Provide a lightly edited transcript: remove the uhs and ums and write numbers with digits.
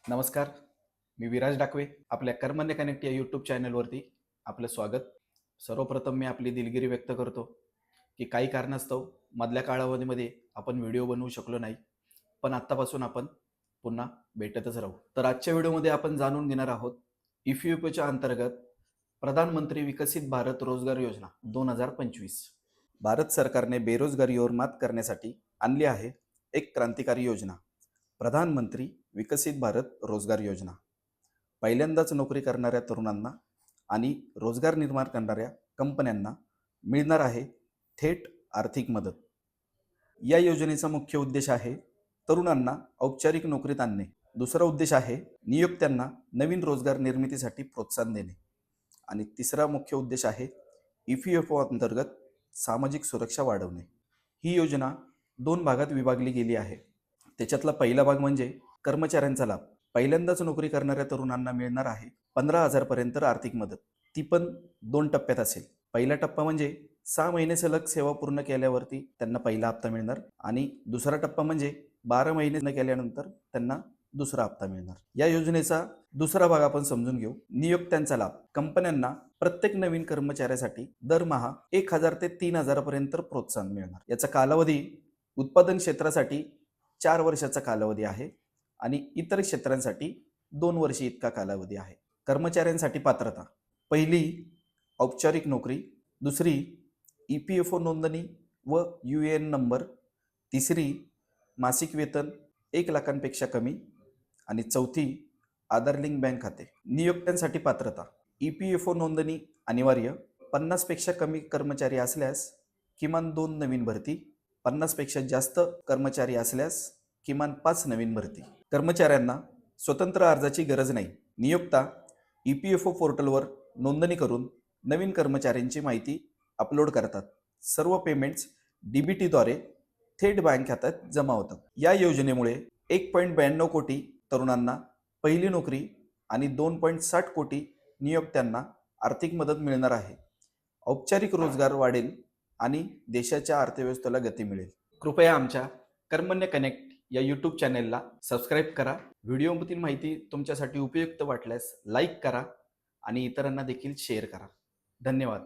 नमस्कार. मी विराज डाकवे. आपल्या कर्मण्य कनेक्ट या यूट्यूब चॅनलवरती आपलं स्वागत. सर्वप्रथम मी आपली दिलगिरी व्यक्त करतो की काही कारणास्तव मधल्या कालावधीमध्ये आपण व्हिडिओ बनवू शकलो नाही. पण आत्तापासून आपण पुन्हा भेटतच राहू. तर आजच्या व्हिडिओमध्ये आपण जाणून घेणार आहोत EPFOच्या अंतर्गत प्रधानमंत्री विकसित भारत रोजगार योजना 2025. भारत सरकारने बेरोजगारीवर मात करण्यासाठी आणली आहे एक क्रांतिकारी योजना, प्रधानमंत्री विकसित भारत रोजगार योजना. पहिल्यांदाच नोकरी करणाऱ्या तरुणांना आणि रोजगार निर्माण करणाऱ्या कंपन्यांना मिळणार आहे थेट आर्थिक मदत. या योजनेचा मुख्य उद्देश आहे तरुणांना औपचारिक नोकरीत आणणे. दुसरा उद्देश आहे नियोक्त्यांना नवीन रोजगार निर्मितीसाठी प्रोत्साहन देणे. आणि तिसरा मुख्य उद्देश आहे EPFO अंतर्गत सामाजिक सुरक्षा वाढवणे. ही योजना 2 भागात विभागली गेली आहे. त्याच्यातला पहिला भाग म्हणजे कर्मचाऱ्यांचा लाभ. पहिल्यांदाच नोकरी करणाऱ्या तरुणांना मिळणार आहे 15,000 पर्यंत आर्थिक मदत. ती पण 2 टप्प्यात असेल. पहिला टप्पा म्हणजे 6 महिने सलग सेवा पूर्ण केल्यावरती त्यांना पहिला हप्ता मिळणार आणि दुसरा टप्पा म्हणजे 12 महिने न केल्यानंतर त्यांना दुसरा हप्ता मिळणार. या योजनेचा दुसरा भाग आपण समजून घेऊ. नियोक्त्यांचा लाभ. कंपन्यांना प्रत्येक नवीन कर्मचाऱ्यासाठी दरमहा 1,000 ते 3,000 पर्यंत प्रोत्साहन मिळणार. याचा कालावधी उत्पादन क्षेत्रासाठी 4 वर्षाचा कालावधी आहे आणि इतर क्षेत्रांसाठी 2 वर्षे इतका कालावधी आहे. कर्मचाऱ्यांसाठी पात्रता. पहिली औपचारिक नोकरी, दुसरी EPFO नोंदणी व UAN नंबर, तिसरी मासिक वेतन 1 लाखांपेक्षा कमी आणि चौथी आधार लिंक बँक खाते. नियोक्त्यांसाठी पात्रता. EPFO नोंदणी अनिवार्य. 50 पेक्षा कमी कर्मचारी असल्यास किमान 2 नवीन भरती, 50 पेक्षा जास्त कर्मचारी असल्यास किमान 5 नवीन भरती. कर्मचाऱ्यांना स्वतंत्र अर्जाची गरज नाही. नियोक्ता EPFO पोर्टलवर नोंदणी करून नवीन कर्मचाऱ्यांची माहिती अपलोड करतात. सर्व पेमेंट्स DBTद्वारे थेट बँक खात्यात जमा होतात. या योजनेमुळे 1.92 कोटी तरुणांना पहिली नोकरी आणि 2.60 कोटी नियोक्त्यांना आर्थिक मदत मिळणार आहे. औपचारिक रोजगार वाढेल आणि देशाच्या अर्थव्यवस्थेला गती मिळेल. कृपया आमच्या कर्मण्य कनेक्ट या यूट्यूब चॅनेलला सबस्क्राईब करा. व्हिडिओमधील माहिती तुमच्यासाठी उपयुक्त वाटल्यास लाईक करा आणि इतरांना देखील शेअर करा. धन्यवाद.